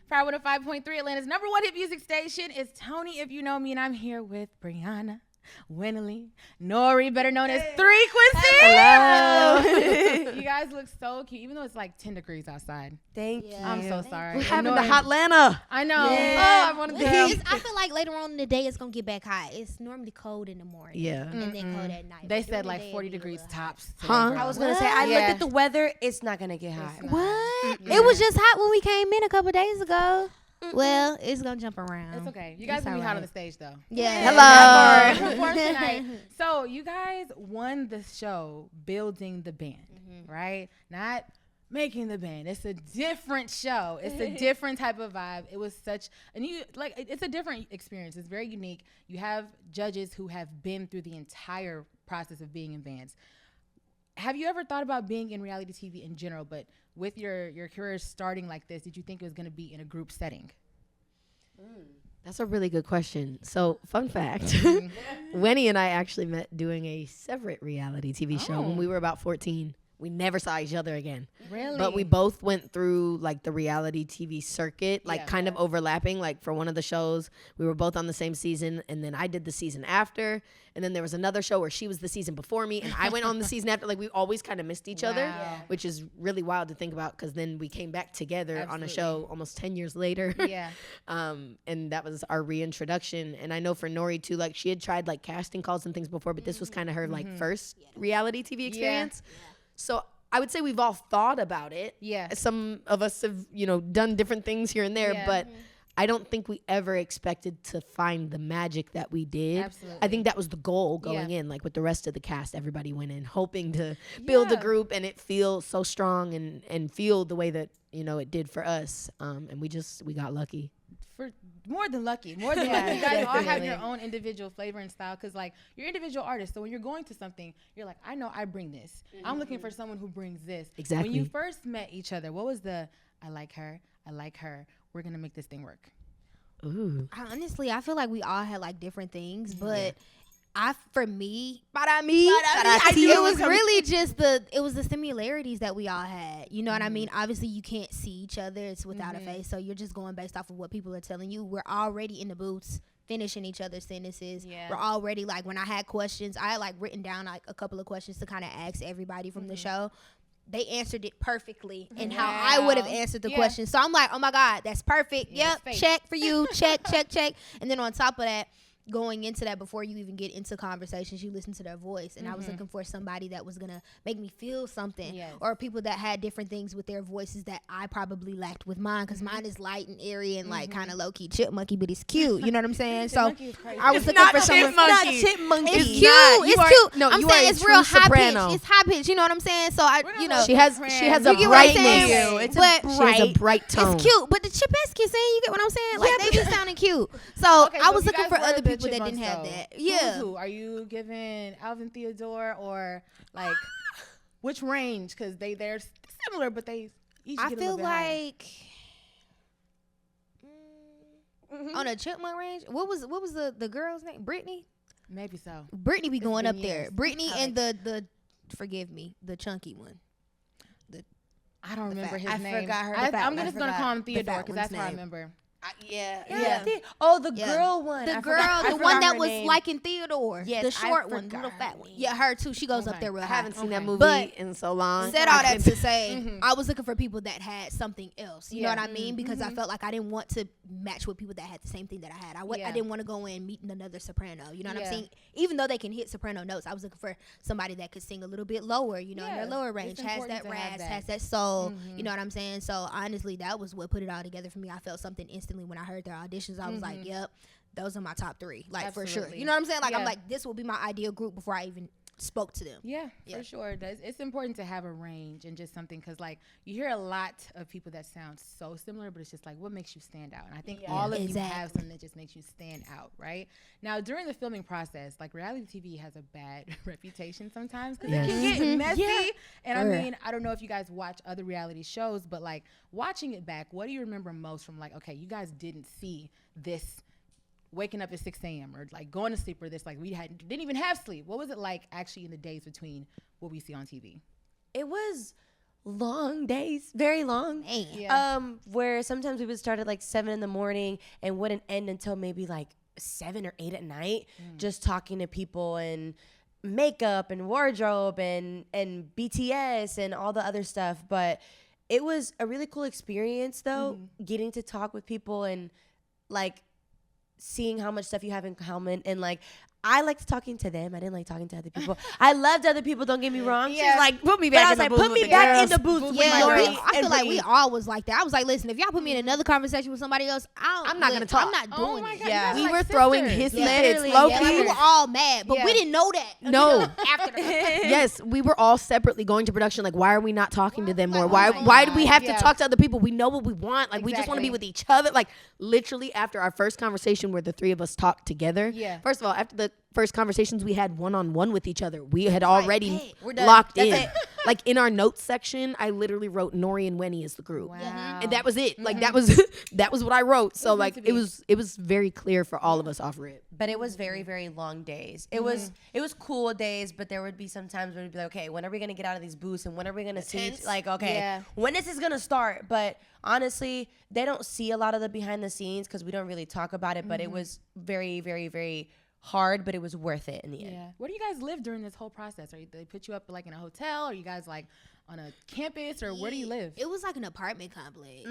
Power 105.3, Atlanta's #1 hit music station. It's Toni, if you know me, and I'm here with Brianna, Winley, Nori, better known as 3Quency. Hello. You guys look so cute, even though it's like 10 degrees outside. Thank you. I'm so sorry. We're having the Hotlanta. I know. Yeah. Oh, I want to I feel like later on in the day it's gonna get back hot. It's normally cold in the morning. Yeah. And then cold at night. They But said during like the day 40 it'd be a degrees little hot. tops. today, Huh? girl. I was going to say, I Yeah. looked at the weather. It's not going to get hot. What? Yeah. It was just hot when we came in a couple days ago. Well, it's gonna jump around. It's okay. You guys It's will be hot on alright. the stage, though. Yeah. Hello. Perform tonight. So you guys won the show building the band, right? Not making the band. It's a different show. It's a different type of vibe. It was such, and you like, it's a different experience. It's very unique. You have judges who have been through the entire process of being in bands. Have you ever thought about being in reality TV in general, but with your career starting like this, did you think it was going to be in a group setting? That's a really good question. So, fun fact, Winnie and I actually met doing a separate reality TV show when we were about 14. We never saw each other again. Really? But we both went through like the reality TV circuit, like Yeah. kind of overlapping. Like for one of the shows, we were both on the same season, and then I did the season after. And then there was another show where she was the season before me, and I went on the season after. Like we always kind of missed each other, Wow. which is really wild to think about because then we came back together on a show almost 10 years later. Yeah. And that was our reintroduction. And I know for Nori too, like she had tried like casting calls and things before, but this was kind of her like first reality TV experience. So I would say we've all thought about it. Yeah. Some of us have, done different things here and there, Yeah. but I don't think we ever expected to find the magic that we did. Absolutely. I think that was the goal going in, like with the rest of the cast, everybody went in hoping to build a group and it feel so strong and feel the way that, it did for us. And we got lucky. For more than lucky. You guys all have your own individual flavor and style because like you're individual artists. So when you're going to something, you're like, I know I bring this. I'm looking for someone who brings this. Exactly. When you first met each other, what was the I like her, we're gonna make this thing work? Ooh. Honestly, I feel like we all had like different things, but for me, Para mí. it was really just the similarities that we all had. You know what I mean? Obviously, you can't see each other. It's without a face. So you're just going based off of what people are telling you. We're already in the booths finishing each other's sentences. Yeah. We're already like, when I had questions, I had like written down like a couple of questions to kind of ask everybody from the show. They answered it perfectly and how I would have answered the question. So I'm like, oh my God, that's perfect. Yep, check for you. Check. And then on top of that, going into that, before you even get into conversations, you listen to their voice. And I was looking for somebody that was going to make me feel something, or people that had different things with their voices that I probably lacked with mine, because mine is light and airy and like kind of low-key chipmunky, but it's cute. You know what I'm saying? So I was looking for someone. It's not chipmunky. It's cute. It's cute. No, I'm you saying are a it's true real high soprano. pitch. It's high pitch. You know what I'm saying? So She has a You get what I'm saying? brightness. But She has a bright tone. it's cute, but the Chipesky saying, you get what I'm saying? Like they be sounding cute. So Okay, I so was you looking guys for were other the people that didn't Chipmunks, have though. that. Who's Yeah. who? Are you giving Alvin Theodore or like which range? Because they're similar, but they each I get a feel little bit higher. like on a chipmunk range. What was the girl's name? Brittany. Maybe so. Brittany be going been up there. years. Brittany and the forgive me, the chunky one. I don't remember his I name. forgot her. I'm just gonna call him Theodore fat because one's that's what I name. remember. Yeah. Oh, the Yeah. girl one. The I girl, forgot- I the forgot one that her was name. like in Theodore. Yes, the I short one, the forgot little her fat one. name. Yeah, her too. She goes up Okay. there real I high. haven't seen that Okay. movie But in so long. Said all that to say, I was looking for people that had something else. You know Yeah. what I mean? Because I felt like I didn't want to match with people that had the same thing that I had. I didn't want to go in meeting another soprano. You know what I'm saying? Even though they can hit soprano notes, I was looking for somebody that could sing a little bit lower. You know, in their lower range, it's has important that to have rasp, that. has that soul. You know what I'm saying? So honestly, that was what put it all together for me. I felt something instantly when I heard their auditions. I was like, yep, those are my top three, like for sure. Absolutely. You know what I'm saying? Like I'm Yeah. like, this will be my ideal group before I even spoke to them. Yeah, for sure. It's important to have a range and just something because, like, you hear a lot of people that sound so similar, but it's just like, what makes you stand out? And I think all of you have something that just makes you stand out, right? Now, during the filming process, like, reality TV has a bad reputation sometimes because it can get messy. And I mean, I don't know if you guys watch other reality shows, but, like, watching it back, what do you remember most from, like, okay, you guys didn't see this waking up at 6 a.m. or like going to sleep or this, like didn't even have sleep. What was it like actually in the days between what we see on TV? It was long days, very long. Yeah. Where sometimes we would start at like 7 a.m. and wouldn't end until maybe like 7 or 8 at night, just talking to people and makeup and wardrobe and BTS and all the other stuff. But it was a really cool experience though, getting to talk with people and like seeing how much stuff you have in common. And like, I liked talking to them. I didn't like talking to other people. I loved other people, don't get me wrong. She's like, put me back in the booth. Put me back in the booth. Yeah, Nori I feel like we all was like that. I was like, listen, if y'all put me in another conversation with somebody else, I'm not gonna talk. I'm not doing it. Yeah, we were throwing his meds low key. We were all mad, but we didn't know that. No. After the Yes, we were all separately going to production. Like, why are we not talking to them more? Why do we have to talk to other people? We know what we want. Like, we just want to be with each other. Like, literally after our first conversation where the three of us talked together. Yeah. First of all, after the first conversations we had one-on-one with each other, we had already locked in. Like, in our notes section, I literally wrote Nori and Wenny as the group. Wow. And that was it. Like, that was what I wrote. So like it was very clear for all of us off rip. But it was very, very long days. It was cool days, but there would be some times where we'd be like, okay, when are we gonna get out of these booths and when are we gonna see like, okay, when this is gonna start? But honestly, they don't see a lot of the behind the scenes because we don't really talk about it. But it was very, very, very hard, but it was worth it in the end. Yeah. Where do you guys live during this whole process? They put you up like in a hotel? Or are you guys like on a campus, or where do you live? It was like an apartment complex,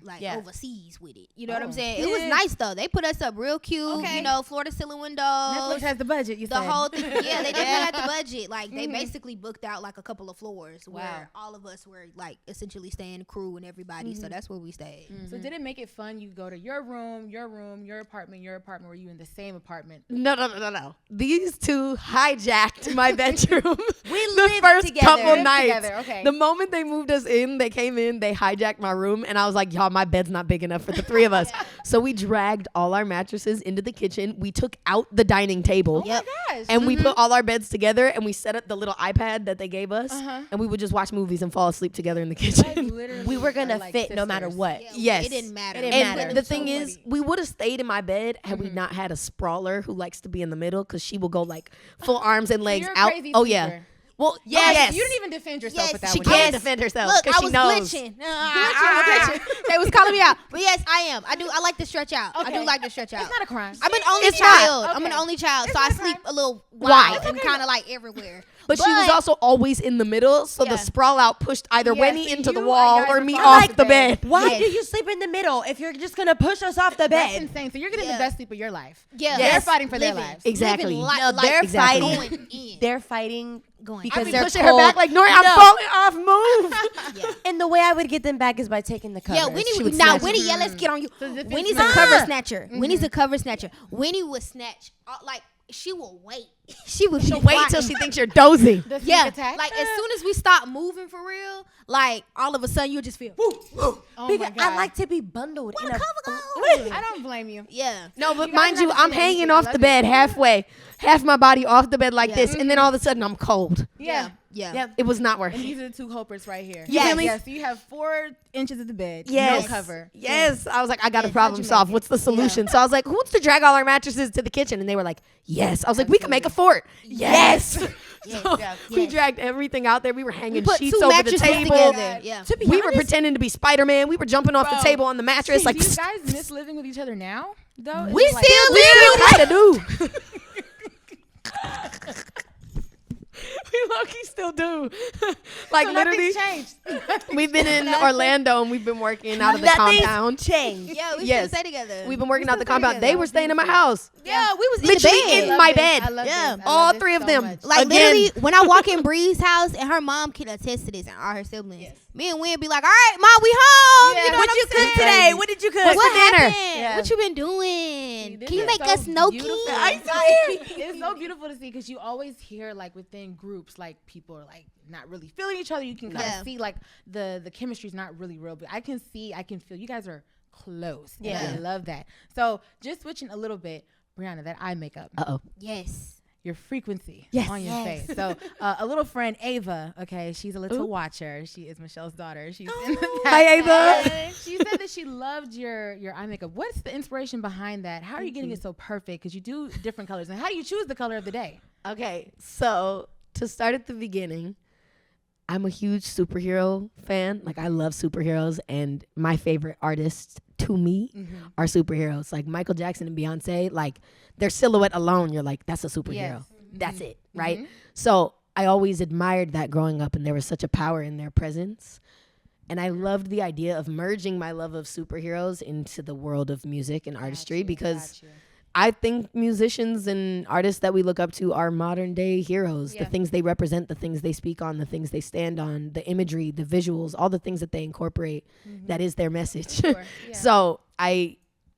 like overseas with it. You know what I'm Oh. saying? It was nice though. They put us up real cute. You know, floor to ceiling windows. Netflix has the budget. You The said. whole thing. Yeah, they definitely had the budget. Like they basically booked out like a couple of floors where all of us were like essentially staying crew and everybody. So that's where we stayed. So did it make it fun? You go to your room, your apartment. Were you in the same apartment? No. These two hijacked my bedroom. We the lived first together. couple nights. Together, okay. The moment they moved us in, they came in, they hijacked my room, and I was like, y'all, my bed's not big enough for the three of us. So we dragged all our mattresses into the kitchen. We took out the dining table. Oh my gosh. And we put all our beds together, and we set up the little iPad that they gave us, and we would just watch movies and fall asleep together in the kitchen. We were gonna fit no matter what. Yeah, Yes. it didn't matter. And the thing is, we would have stayed in my bed had we not had a sprawler who likes to be in the middle, because she will go like full arms and legs You're a out. crazy Oh yeah. sleeper. Well, Oh, yes. You didn't even defend yourself Yes, with that She one. can't defend herself Look, because I she was knows. glitching. Glitching. They was calling me out. But yes, I am. I like to stretch out. I do like to stretch out. It's not a crime. I'm an only It's child. not. I'm an Okay. only child, It's so I not a sleep crime. a little Wide. wide and kind of like everywhere. But she was also always in the middle, so the sprawl out pushed either Yeah, Wenny so into the you wall guys or were me fine off with the the bed. Why Yes. do you sleep in the middle if you're just gonna push us off the That's bed? insane. So you're getting the best sleep of your life. Yeah. They're Yes. fighting for their Living. lives. Exactly. Living No, like they're Exactly. fighting. going in. They're fighting Going because I they're be pushing her back like, Nori, I'm No. falling off. Move. Yeah. And the way I would get them back is by taking the covers. Yeah, She Winnie. would Now, snatch Winnie, yeah, let's get on you. So the Winnie's fence- a cover snatcher. Winnie's a cover snatcher. Winnie would snatch, like, she will wait. She'll Wait till she thinks you're dozing. The sneak Yeah, attack. like as soon as we stop moving for real, like all of a sudden you'll just feel, woo, woo. Oh Because my God. I like to be bundled in a I don't blame you. Yeah. No, but You guys mind don't you, have to I'm say hanging anything. I off love the it. bed halfway, half my body off the bed like Yeah. this, and then all of a sudden I'm cold. Yeah. Yeah. Yep. It was not worth And it. these are the two culprits right here. You feel me? Yes. So you have 4 inches of the bed. Yes. No cover. Yes. I was like, I got a Yeah, problem how'd you solved. make it? What's the solution? So I was like, who wants to drag all our mattresses to the kitchen? And they were like, yes. I was like, we can make a fort. Yes. So we dragged everything out there. We were hanging Put sheets two over the mattresses table. together. Yeah. To be We were honest, pretending to be Spider-Man. We were jumping off the Bro. table on the mattress. Like, do you guys miss living with each other now? Though We Is it, like, still we do. still kind of do. We low-key still do. Like, so literally, nothing's changed. we've been in Orlando and we've been working out of the nothing's compound. changed. Yeah, we Yes. still stay together. We've been working out the still compound. together. They were staying in my house. yeah, we was Literally in the bed. in love my this. bed. I love Yeah. this. I All love this 3 of so them. much. Like Again. literally, when I walk in Bree's house, and her mom can attest to this, and all her siblings, me and Win be like, "All right, mom, we home." Yeah, you know what what you I'm cook saying? today? What did you cook? What's What for dinner? happened? Yeah. What you been doing? This Can you is make so us gnocchi? beautiful. I It's so beautiful to see because you always hear like within groups like people are like not really feeling each other. You can kind of Yeah. see like the chemistry's not really real, but I can feel you guys are close. And Yeah. I love that. So just switching a little bit, Brianna, that eye makeup, Uh-oh. Yes. your frequency Yes. on your Yes. face. So a little friend Ava, okay, she's a little watcher. She is Michelle's daughter. She's in the back. Hi, Ava. She said that she loved your eye makeup. What's the inspiration behind that? How are you getting it so perfect? Because you do different colors. And how do you choose the color of the day? Okay, so to start at the beginning, I'm a huge superhero fan. Like, I love superheroes, and my favorite artists to me are superheroes. Like Michael Jackson and Beyonce, like their silhouette alone, you're like, that's a superhero. Yes. That's it, right? So I always admired that growing up, and there was such a power in their presence. And I loved the idea of merging my love of superheroes into the world of music and artistry, because I think musicians and artists that we look up to are modern day heroes. The things they represent, the things they speak on, the things they stand on, the imagery, the visuals, all the things that they incorporate, that is their message. So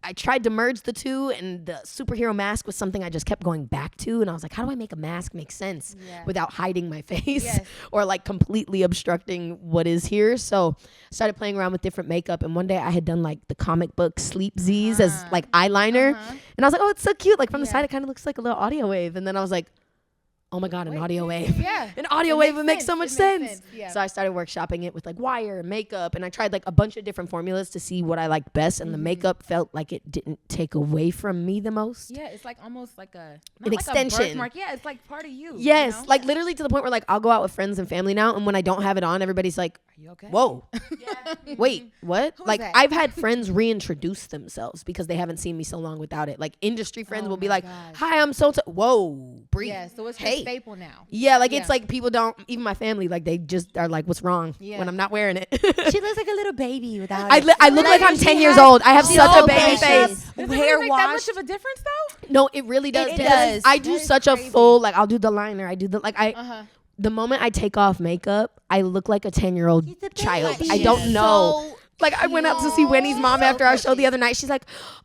I tried to merge the two, and the superhero mask was something I just kept going back to. And I was like, how do I make a mask make sense without hiding my face or like completely obstructing what is here? So I started playing around with different makeup. And one day I had done like the comic book Sleep Z's as like eyeliner. And I was like, oh, it's so cute. Like from the side, it kind of looks like a little audio wave. And then I was like, oh my God, an audio wave. An audio wave would make so much sense. So I started workshopping it with like wire and makeup, and I tried like a bunch of different formulas to see what I liked best, and the makeup felt like it didn't take away from me the most. Yeah, it's like almost like an extension. Birthmark. Yeah, it's like part of you. Yes, you know? like literally to the point where like I'll go out with friends and family now, and when I don't have it on, everybody's like, are you okay? Whoa. Wait, what? Who's like that? I've had friends reintroduce themselves because they haven't seen me so long without it. Like industry friends will be like, hi, I'm so whoa, breathe. Yeah, so it's hey. a staple now. Yeah, like it's like people don't, even my family, like they just are like, what's wrong when I'm not wearing it? She looks like a little baby without I it. look like I'm 10 years old. I have such a baby face. Does it Hair really make that washed. much of a difference though? No, it really does. It because does. I do That is such crazy. a full, like I'll do the liner. I do the, like the moment I take off makeup, I look like a 10-year-old child. I don't know. Like I went out to see Winnie's mom after our show the other night. She's like,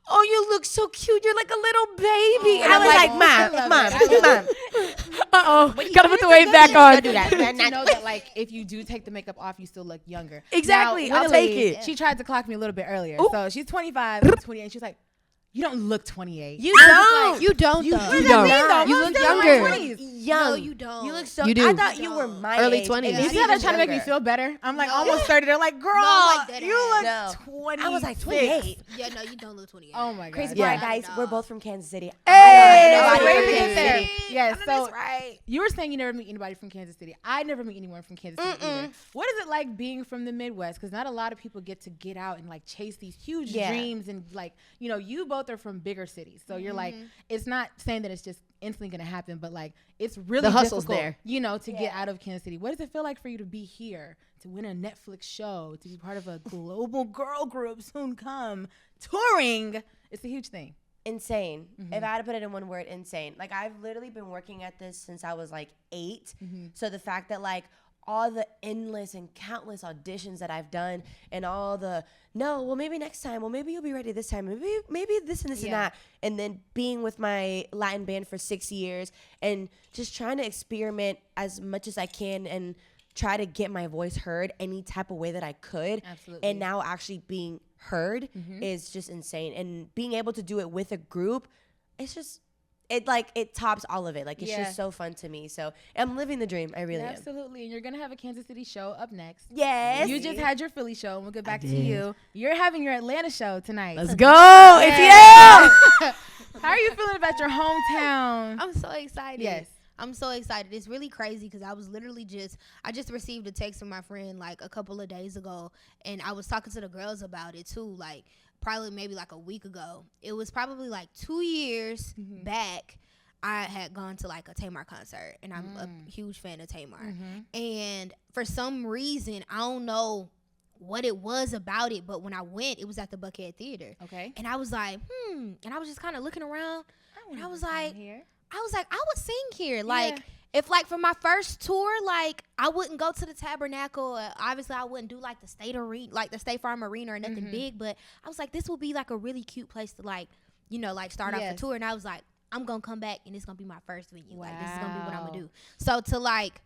"Oh, you look so cute. You're like a little baby." And I was like, Mom. Gotta put the wave back on. Do that. You know that like if you do take the makeup off, you still look younger. Exactly. Now, I'll take Lily, it. She tried to clock me a little bit earlier. So she's 25, I'm 28. She's like, you don't look 28. You don't. You don't. You though. don't. You look still in my younger. 20s. Young. No, you don't. You look so. You do. I thought you were my Early age, 20s. and You You you're see how they're even trying to make me younger. feel better? I'm like almost 30. They're like, girl, I'm like that you ass. look No. 20. I was like 28. Yeah, no, you don't look 28. Oh my god. Crazy Yeah. part, guys. We're both from Kansas City. Hey, I that's know, great. right there. City. Yes. So That's right. you were saying you never meet anybody from Kansas City. I never meet anyone from Kansas City either. What is it like being from the Midwest? Because not a lot of people get out and like chase these huge dreams, and like, you know, you both are from bigger cities, so you're like, it's not saying that it's just instantly gonna happen, but like it's really The hustle's difficult, there. you know, to get out of Kansas City. What does it feel like for you to be here, to win a Netflix show, to be part of a global girl group soon come, touring? It's a huge thing. Insane. If I had to put it in one word, insane. Like I've literally been working at this since I was like 8. So the fact that like all the endless and countless auditions that I've done, and all the well maybe next time, well maybe you'll be ready this time, maybe this and this and that, and then being with my Latin band for 6 years and just trying to experiment as much as I can and try to get my voice heard any type of way that I could. Absolutely. And now actually being heard is just insane, and being able to do it with a group, it's just it tops all of it. Like it's just so fun to me. So I'm living the dream. I really am. Absolutely. And you're going to have a Kansas City show up next. Yes. You just had your Philly show, and we'll get back to you. You're having your Atlanta show tonight. Let's go. It's you. How are you feeling about your hometown? I'm so excited. Yes. I'm so excited. It's really crazy because I was literally I just received a text from my friend like a couple of days ago, and I was talking to the girls about it too, like probably maybe like a week ago. It was probably like 2 years back. I had gone to like a Tamar concert, and I'm a huge fan of Tamar. And for some reason, I don't know what it was about it, but when I went, it was at the Buckhead Theater. Okay. And I was like, and I was just kind of looking around, and I was like, here. I would sing here. Like, if like for my first tour, like I wouldn't go to the Tabernacle. Obviously, I wouldn't do like the State Farm Arena or nothing big. But I was like, this will be like a really cute place to like, you know, like start off the tour. And I was like, I'm gonna come back, and it's gonna be my first venue. Like this is gonna be what I'm gonna do. So to like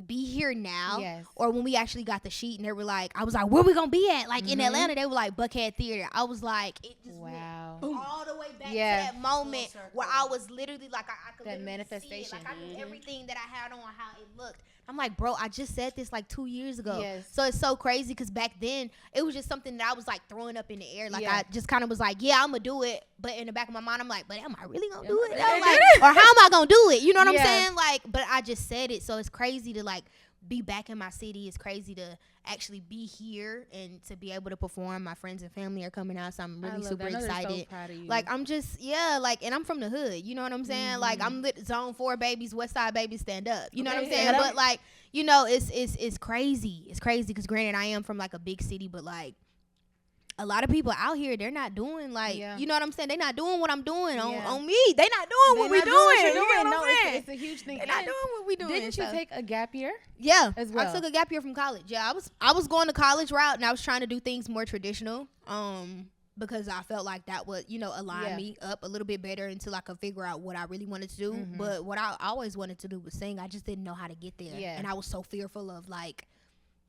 be here now, or when we actually got the sheet and they were like, I was like, where we gonna be at? Like in Atlanta, they were like Buckhead Theater. I was like, it just went all the way back to that moment where I was literally like, I could that literally manifestation. see it. Like I knew everything that I had on, how it looked. I'm like, bro, I just said this like 2 years ago. Yes. So it's so crazy because back then it was just something that I was like throwing up in the air. Like I just kind of was like, yeah, I'm gonna do it. But in the back of my mind, I'm like, but am I really gonna do it? Like, or how am I gonna do it? You know what I'm saying? Like, but I just said it. So it's crazy to like be back in my city. It's crazy to actually be here and to be able to perform. My friends and family are coming out, so I'm really super excited. So proud of you. Like I'm just and I'm from the hood. You know what I'm saying? Like I'm zone 4 babies, West Side babies, stand up. You know what I'm saying? But like it's crazy. It's crazy because granted I am from like a big city, but like a lot of people out here, they're not doing like, you know what I'm saying? They're not doing what I'm doing on me. They're not doing what we doing. No, it's a huge thing. They're not doing what we doing. Didn't you take a gap year? Yeah, as well. I took a gap year from college. Yeah, I was going the college route, and I was trying to do things more traditional. Because I felt like that would, align me up a little bit better until I could figure out what I really wanted to do. But what I always wanted to do was sing. I just didn't know how to get there. Yeah. And I was so fearful of like,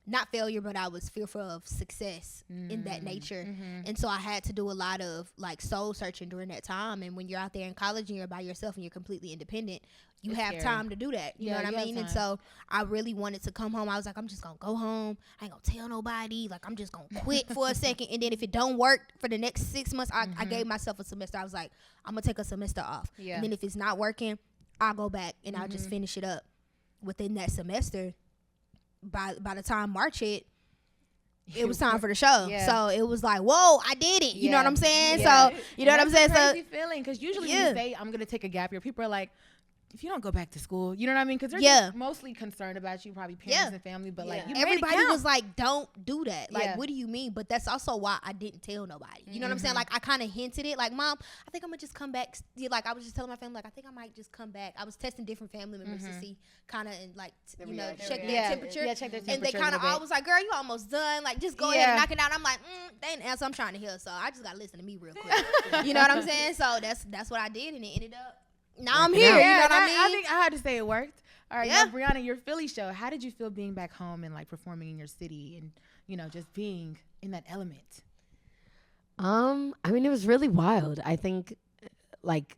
not failure, but I was fearful of success in that nature. And so I had to do a lot of like soul searching during that time. And when you're out there in college and you're by yourself and you're completely independent, you have time to do that. You know what I mean? And so I really wanted to come home. I was like, I'm just going to go home. I ain't going to tell nobody. Like, I'm just going to quit for a second. And then if it don't work for the next 6 months, I gave myself a semester. I was like, I'm going to take a semester off. Yeah. And then if it's not working, I'll go back and I'll just finish it up within that semester. By the time March hit, it was time for the show. Yeah. So it was like, whoa, I did it. You know what I'm saying? Yeah. So you know what I'm saying? Crazy feeling, because usually when you say I'm gonna take a gap year, people are like, if you don't go back to school, you know what I mean? Because they're just mostly concerned about you, probably parents and family. But like, everybody was like, don't do that. Like, what do you mean? But that's also why I didn't tell nobody. You know what I'm saying? Like, I kind of hinted it. Like, Mom, I think I'm gonna just come back. Like, I was just telling my family, like, I think I might just come back. I was testing different family members to see kind of like, check their temperature. Yeah, check their temperature. And they kind of all was like, girl, you almost done. Like, just go ahead and knock it out. I'm like, they didn't answer. I'm trying to hear. So I just gotta listen to me real quick. You know what I'm saying? So that's what I did, and it ended up. Now I'm here. You know what I mean? I think I had to say it worked. All right, now Brianna, your Philly show. How did you feel being back home and like performing in your city and just being in that element? I mean, it was really wild. I think like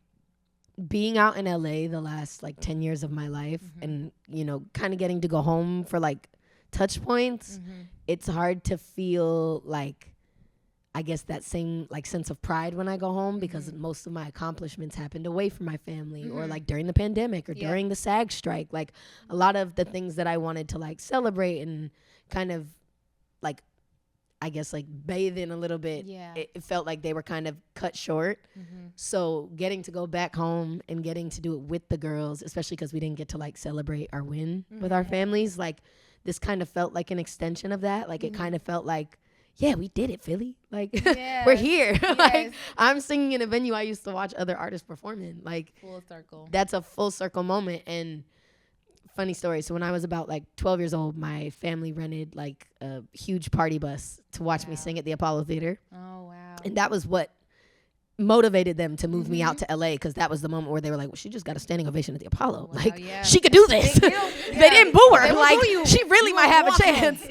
being out in LA the last like 10 years of my life and kind of getting to go home for like touch points. It's hard to feel like, I guess, that same like sense of pride when I go home, because most of my accomplishments happened away from my family or like during the pandemic or during the SAG strike. Like a lot of the things that I wanted to like celebrate and kind of like, I guess, like bathe in a little bit, it felt like they were kind of cut short. So getting to go back home and getting to do it with the girls, especially because we didn't get to like celebrate our win with our families, like this kind of felt like an extension of that. Like it kind of felt like, yeah, we did it, Philly. Like, we're here. Like, I'm singing in a venue I used to watch other artists perform in. Like, full circle. That's a full circle moment. And funny story. So when I was about like 12 years old, my family rented like a huge party bus to watch me sing at the Apollo Theater. Oh, wow. And that was what motivated them to move me out to LA, because that was the moment where they were like, well, she just got a standing ovation at the Apollo. Wow, like, she could do this. They didn't boo her. Like, she really might have a chance.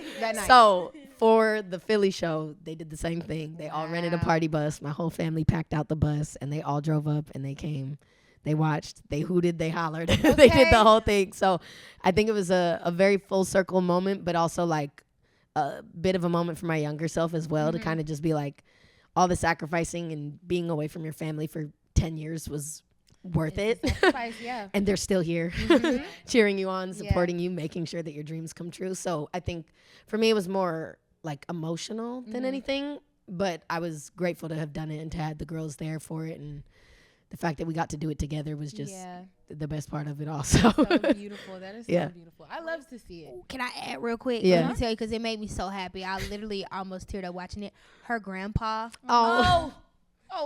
So for the Philly show, they did the same thing. They all rented a party bus. My whole family packed out the bus, and they all drove up, and they came. They watched. They hooted. They hollered. They did the whole thing. So I think it was a very full circle moment, but also like a bit of a moment for my younger self as well, to kind of just be like, all the sacrificing and being away from your family for 10 years was worth it. And they're still here cheering you on, supporting you, making sure that your dreams come true. So I think for me, it was more like emotional than anything, but I was grateful to have done it and to have the girls there for it. And the fact that we got to do it together was just the best part of it all. So beautiful. That is so beautiful. I love to see it. Can I add real quick? Let me tell you, because it made me so happy. I literally almost teared up watching it. Her grandpa. Oh,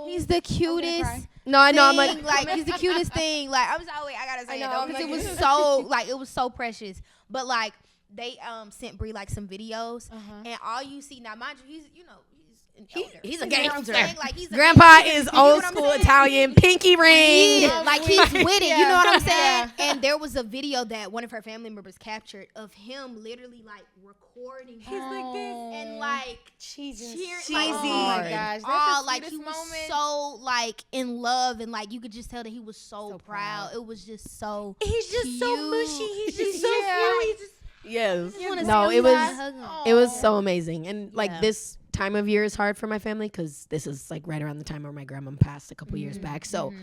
he's the cutest. No, I know. I'm like he's the cutest thing. Like, I'm sorry, I gotta say it though, because it was so like, it was so precious. But like, they sent Bree like some videos, and all you see now, mind you, he's a gangster. Like, Grandpa is old school Italian, pinky ring. Like, he's with it. You know what I'm saying? And there was a video that one of her family members captured of him literally like recording. He's like this and like cheesing. Oh my gosh, all like he was so like in love, and like you could just tell that he was so proud. It was just so. He's just cute. so mushy. He's just so cute. Yes. No, it was so amazing, and like this time of year is hard for my family because this is like right around the time where my grandma passed a couple years back. So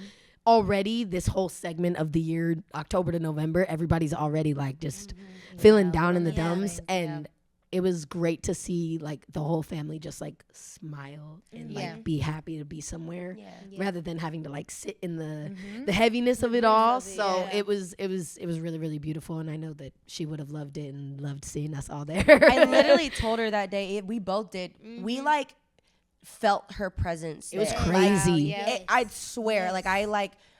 already this whole segment of the year, October to November, everybody's already like just feeling down in the dumps. And it was great to see like the whole family just like smile and like be happy to be somewhere rather than having to like sit in the heaviness of it all. So it was really, really beautiful. And I know that she would have loved it and loved seeing us all there. I literally told her that day, we both did. We like felt her presence. It was crazy. Like, I swear,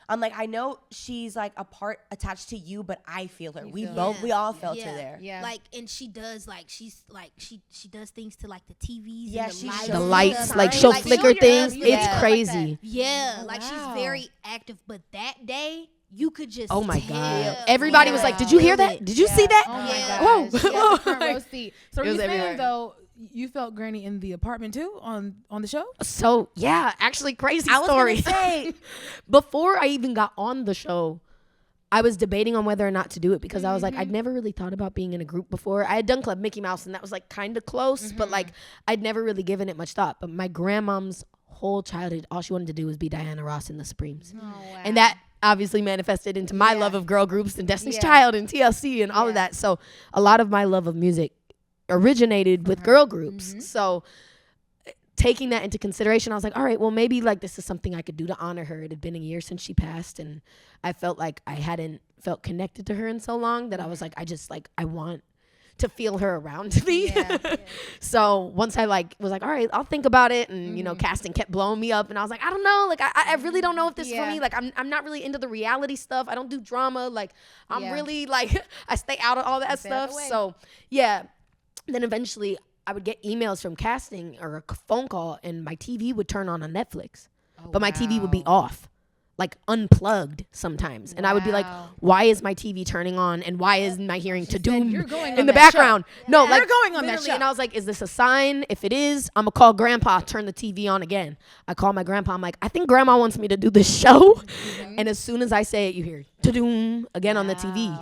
I'm like, I know she's like a part attached to you, but I feel her. We all felt her there. Yeah. Like, and she does like, she's like, she does things to like the TVs. Yeah, and the lights, like she'll flicker things. It's crazy. Like she's very active. But that day, you could just oh my tell. God. Everybody was like, did you hear that? Did you see that? Oh my gosh. Front row seat. So it was everywhere. Though, you felt Granny in the apartment too on the show? So yeah, actually crazy I was story. gonna say, before I even got on the show, I was debating on whether or not to do it because I was like, I'd never really thought about being in a group before. I had done Club Mickey Mouse and that was like kind of close, but like I'd never really given it much thought. But my grandmom's whole childhood, all she wanted to do was be Diana Ross in the Supremes. Oh, wow. And that obviously manifested into my love of girl groups and Destiny's Child and TLC and all of that. So a lot of my love of music originated with girl groups. So taking that into consideration, I was like, all right, well, maybe like this is something I could do to honor her. It had been a year since she passed and I felt like I hadn't felt connected to her in so long that I was like, I want to feel her around me. So once I like was like, all right, I'll think about it. And, you know, casting kept blowing me up and I was like, I don't know. Like, I really don't know if this is for me. Like, I'm not really into the reality stuff. I don't do drama. Like, I'm really like, I stay out of all that stuff. So yeah. Then eventually I would get emails from casting or a phone call and my TV would turn on Netflix, but my TV would be off, like unplugged sometimes. And I would be like, why is my TV turning on? And why isn't I hearing to doom in the background? No, like you're going on that show. And I was like, is this a sign? If it is, I'm gonna call grandpa, turn the TV on again. I call my grandpa. I'm like, I think grandma wants me to do this show. And as soon as I say it, you hear to doom again on the TV.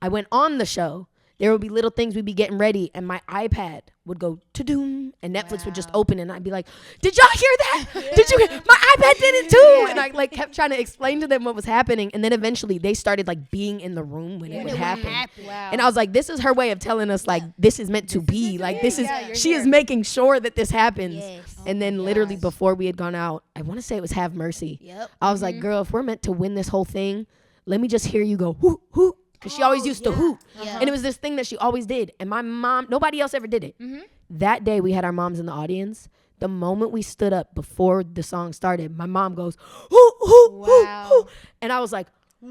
I went on the show. There would be little things we'd be getting ready and my iPad would go to-doom and Netflix would just open and I'd be like, did y'all hear that? Did you hear? My iPad did it too. And I like kept trying to explain to them what was happening. And then eventually they started like being in the room when it would happen. And I was like, this is her way of telling us like, this is meant to be. Like this is, she is making sure that this happens. And then literally before we had gone out, I want to say it was Have Mercy. I was like, girl, if we're meant to win this whole thing, let me just hear you go, hoo, hoo. Because she always used to hoot. And it was this thing that she always did. And my mom, nobody else ever did it. That day we had our moms in the audience. The moment we stood up before the song started, my mom goes, hoot, hoot, hoot, hoot. And I was like, it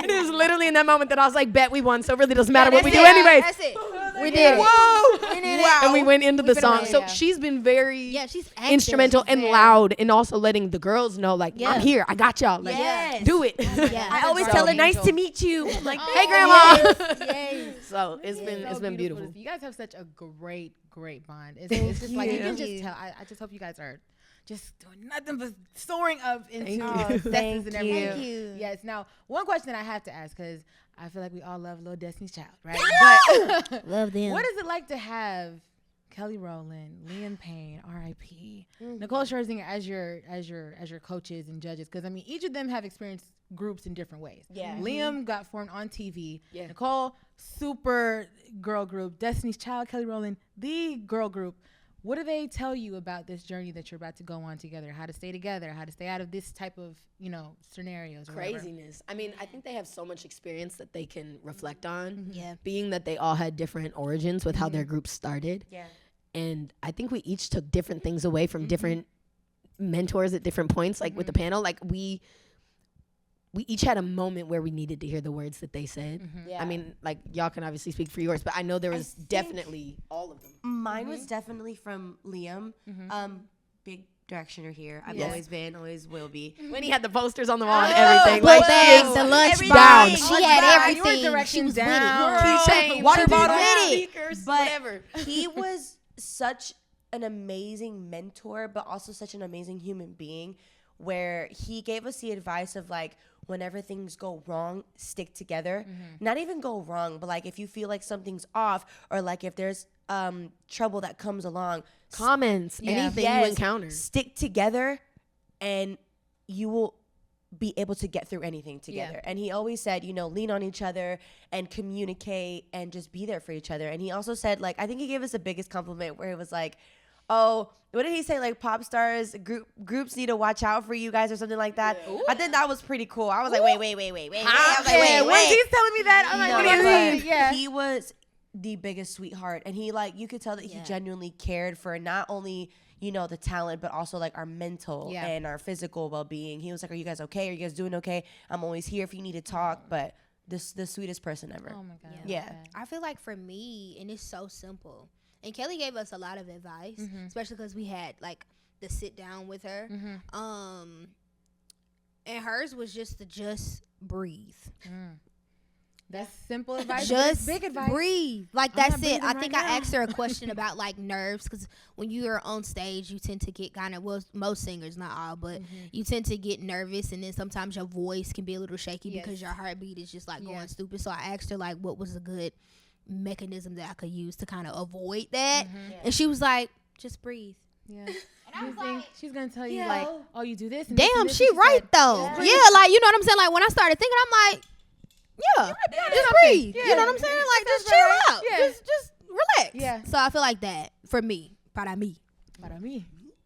is literally in that moment that I was like, bet we won. So it really doesn't matter what we do anyway. That's it. We did it. Whoa. We did it. And we went into the song. So she's been very she's instrumental and loud and also letting the girls know, like, I'm here. I got y'all. Like, do it. I always tell her, nice to meet you. I'm like, hey, grandma. So it's been beautiful. You guys have such a great bond. It's just like, you can just tell. I just hope you guys are just doing nothing but soaring up into successes and everything. Thank you. Yes. Now, one question I have to ask, because I feel like we all love Little Destiny's Child, right? But love them. what is it like to have Kelly Rowland, Liam Payne, R.I.P., Nicole Scherzinger as your coaches and judges? Because I mean, each of them have experienced groups in different ways. Liam got formed on TV. Nicole, super girl group. Destiny's Child, Kelly Rowland, the girl group. What do they tell you about this journey that you're about to go on together? How to stay together? How to stay out of this type of, scenarios? Or Craziness. I mean, I think they have so much experience that they can reflect on. Yeah. Being that they all had different origins with how their groups started. Yeah. And I think we each took different things away from different mentors at different points. Like with the panel, like we each had a moment where we needed to hear the words that they said. I mean, like, y'all can obviously speak for yours, but I know there was definitely all of them. Mine was definitely from Liam. Big directioner here. I've always been, always will be. When he had the posters on the wall and everything. Like, she the lunch down. She had everything. Your directions She was down. Keychain, Water bottle, speakers, but whatever. He was such an amazing mentor, but also such an amazing human being, where he gave us the advice of like, whenever things go wrong, stick together. Not even go wrong, but like if you feel like something's off, or like if there's trouble that comes along, comments, anything you encounter, stick together, and you will be able to get through anything together. Yeah. And he always said, you know, lean on each other and communicate and just be there for each other. And he also said, like, I think he gave us the biggest compliment where it was like, oh, what did he say? Like, pop stars, groups need to watch out for you guys or something like that. Yeah. I think that was pretty cool. I was like, wait. I was like, wait. When he's telling me that, I'm like, what do you mean? Yeah. He was the biggest sweetheart. And he, like, you could tell that he genuinely cared for not only, you know, the talent, but also, like, our mental and our physical well-being. He was like, are you guys okay? Are you guys doing okay? I'm always here if you need to talk. But the sweetest person ever. Oh, my God. Yeah. I feel like for me, and it's so simple, and Kelly gave us a lot of advice, especially because we had, like, the sit down with her. And hers was just to breathe. That's simple advice. Just big advice. Breathe. Like, that's it. I think I asked her a question about, like, nerves, because when you're on stage, you tend to get kind of, well, most singers, not all, but you tend to get nervous, and then sometimes your voice can be a little shaky because your heartbeat is just, like, going stupid. So I asked her, like, what was a good mechanism that I could use to kind of avoid that. And she was like, just breathe. Yeah. And I was like, she's gonna tell you, like, oh, you do this. And damn, this and this, she right said, though. Yeah, like, you know what I'm saying? Like, when I started thinking, I'm like, just breathe. You know what I'm saying? Like, just chill out. Just relax. Yeah. So I feel like that for me. Para mí.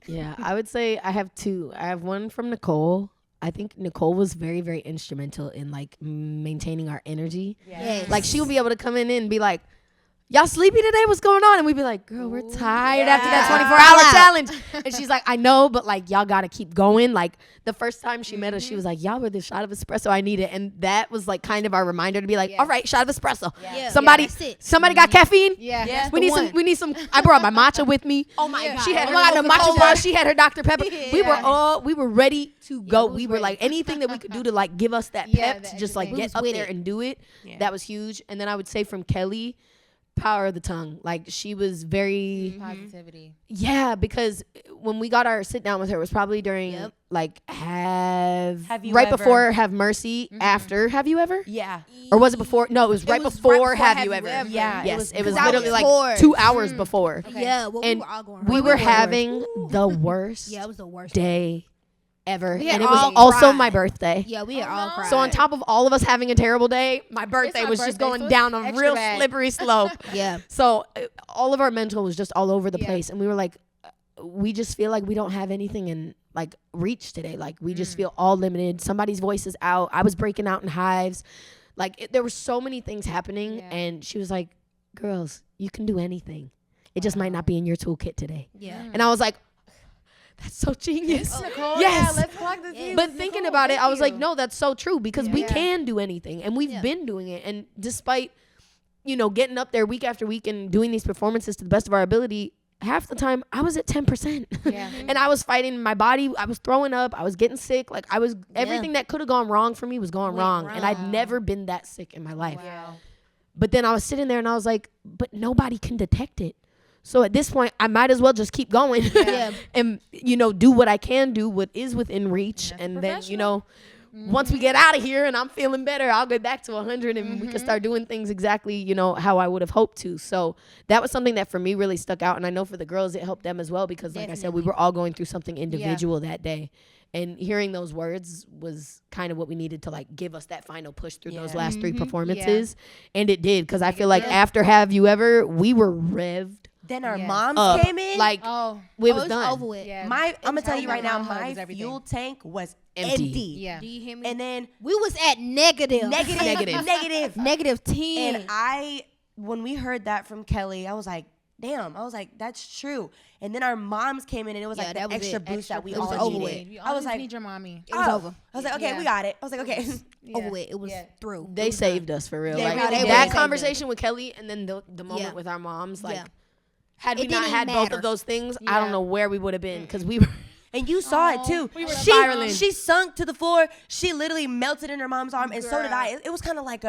Yeah, I would say I have two. I have one from Nicole. I think Nicole was very, very instrumental in, like, maintaining our energy. Yes. Like, she'll be able to come in and be like, y'all sleepy today? What's going on? And we'd be like, girl, we're tired after that 24-hour challenge. And she's like, I know, but, like, y'all got to keep going. Like, the first time she met us, she was like, y'all were the shot of espresso I needed. And that was, like, kind of our reminder to be like, all right, shot of espresso. Yeah. Somebody got caffeine? Yeah. We need some. I brought my matcha with me. Oh my God. She had her matcha. She had her Dr. Pepper. We were ready to go. We were like, anything that we could do to, like, give us that pep to just, like, get up there and do it. Yeah. That was huge. And then I would say from Kelly, power of the tongue. Like, she was very positivity. Yeah, because when we got our sit down with her, it was probably during like before Have Mercy, after Have You Ever? Yeah. Or was it before? No, it was right before Have You Ever. Yeah. Yes, it was literally like 2 hours before. Okay. Yeah, well, and we were all going. We were having the worst. Yeah, it was the worst day ever, and it was also my birthday. Yeah, we had all cried. So on top of all of us having a terrible day, my birthday was just going down a real slippery slope. Yeah. So all of our mental was just all over the place, and we were like, we just feel like we don't have anything in, like, reach today. Like, we just feel all limited. Somebody's voice is out. I was breaking out in hives. Like, there were so many things happening, and she was like, girls, you can do anything. It just might not be in your toolkit today. Yeah. And I was like, that's so genius. Nicole, yes. Yeah, let's clock this in. But thinking about it, I was like, no, that's so true, because we can do anything, and we've been doing it. And despite, you know, getting up there week after week and doing these performances to the best of our ability, half the time I was at 10%. And I was fighting my body. I was throwing up. I was getting sick. Like, I was, everything that could have gone wrong for me was going wrong. And I'd never been that sick in my life. Wow. But then I was sitting there and I was like, but nobody can detect it. So at this point, I might as well just keep going and, you know, do what I can do, what is within reach. And then, you know, once we get out of here and I'm feeling better, I'll get back to 100 and we can start doing things exactly, you know, how I would have hoped to. So that was something that for me really stuck out. And I know for the girls, it helped them as well, because like I said, we were all going through something individual that day. And hearing those words was kind of what we needed to, like, give us that final push through those last 3 performances. And it did, because I feel like after Have You Ever, we were revved. Then our moms came in. Like, we was done. Over with. Yeah. I'm gonna tell you right now, my fuel tank was empty. Yeah. Do you hear me? And then we was at negative 10. And when we heard that from Kelly, I was like, damn. I was like, that's true. And then our moms came in, and it was like the extra boost that we all needed. You I was like, need your mommy. It was over. I was like, okay, we got it. I was like, okay. Over with. It was through. They saved us for real. They Like, really that did. conversation with Kelly, and then the moment with our moms, like, had we It not didn't had both matter. of those things, I don't know where we would have been, because we were. And you saw it too. We were spiraling. She sunk to the floor. She literally melted in her mom's arm, and so did I. It was kind of like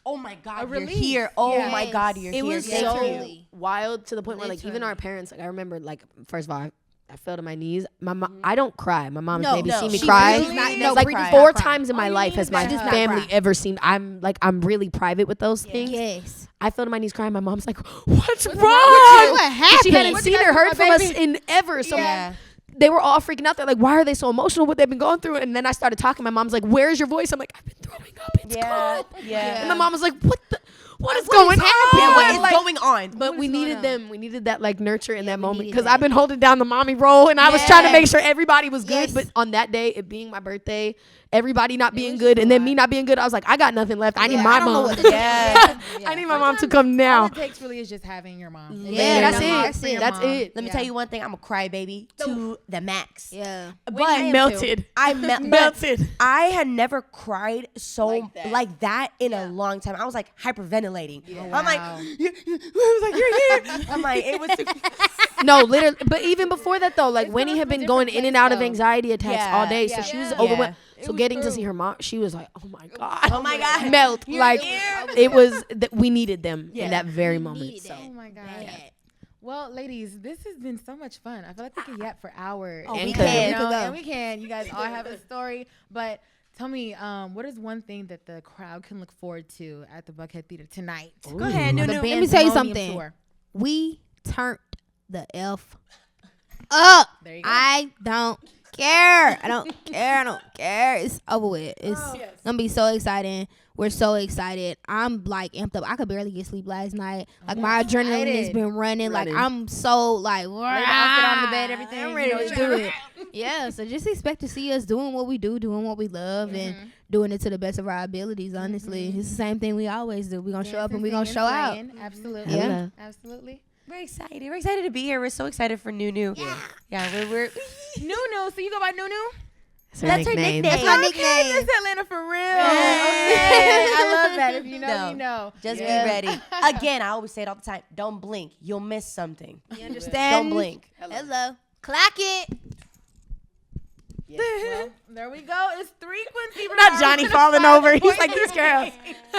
oh my God, you're here. Oh my God, you're here. It was Thank so you. wild, to the point where, like, even our parents, like, I remember, like, first of all, I fell to my knees. My mom, I don't cry. My mom's No, maybe no, seen me she cry. really does not- no, like Brittany's 4 not cry. times in my life has my She does not family cry. ever seen. I'm really private with those things. Yes. I fell to my knees crying. My mom's like, "What's wrong?" What happened? She hadn't What seen you guys or do, heard my from us baby? in ever. So Yeah. they were all freaking out. They're like, "Why are they so emotional? What they've been going through?" And then I started talking. My mom's like, "Where's your voice?" I'm like, "I've been throwing up. It's gone." Yeah. And my mom was like, what is going on? Yeah, what is Like, going on? But we is going needed on? them. We needed that like nurture in that we moment needed because that. I've been holding down the mommy role and I was trying to make Yes. sure everybody was good. Yes. But on that day, it being my birthday, everybody not being was good, just and a then lot. me not being good, I was like, I got nothing left. I need Yeah, my I don't know mom. what to do. Yeah. I need my mom to Sometimes come now. All it takes really is just having your mom. Yeah, that's that's it. it. That's it. Let me tell you one thing. I'm a crybaby to the max. Yeah. But I am melted. I Melted. I had never cried so Like like that. that, in a long time. I was like hyperventilating. Yeah. I'm like, Wow. I was like, you're here. I'm like, it was. No, literally. But even before that though, like It's Winnie going had from a been going different in and place, out of though. anxiety attacks all day, so Yeah. she was Yeah. overwhelmed. It So was getting to through. see her mom, she was like, "Oh my god." Oh my God. Melt. Like it was that we needed them Yeah. in that very moment. needed So. that. Oh my god. Bad. Well, ladies, this has been so much fun. I feel like we could yap for hours. we And, could. you We know, could go. and we can. You guys all have a story, but tell me, what is one thing that the crowd can look forward to at the Buckhead Theater tonight? Go ahead, On no, the no. Let me band's tell you Millennium something. Tour. We turned the F up. There you go. I don't care. I don't care. I don't care. It's over with. It's gonna be so exciting. We're so excited. I'm like amped up. I could barely get sleep last night. Like my adrenaline has excited. been running. Like Running. I'm so like Ready to outfit on the bed, everything. I'm you ready know to what do you're it. Yeah. So just expect to see us doing what we do, doing what we love, and Mm-hmm. doing it to the best of our abilities. Honestly, it's the same thing we always do. We're gonna show up and Dancing, we're gonna singing, show out. playing. Absolutely. Yeah. Absolutely. We're excited. We're excited to be here. We're so excited for Nunu. Yeah, we're Nunu. So you go by Nunu? That's her nickname. That's my Okay, nickname. Miss Atlanta for real. Okay. I love that. If you know, No. you know. just Yeah. be ready. Again, I always say it all the time. Don't blink. You'll miss something. You understand? Don't blink. Hello. Clock it. Well, there we go. It's 3Quency. from Not Power Johnny to the falling Side. over. He's like, "This girl."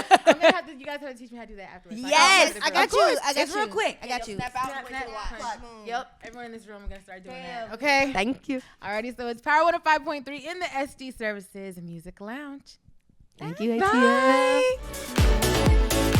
I'm gonna have to. You guys have to teach me how to do that afterwards. Like, Yes, I'll I got do it. you. I got It's you. real quick. I got you. Snap out. Snap, Clock. Yep. Everyone in this room, I'm gonna start doing that. Okay. Thank you. Alrighty. So it's Power 105.3 in the Estes Services Music Lounge. Thank you, ATL. Bye.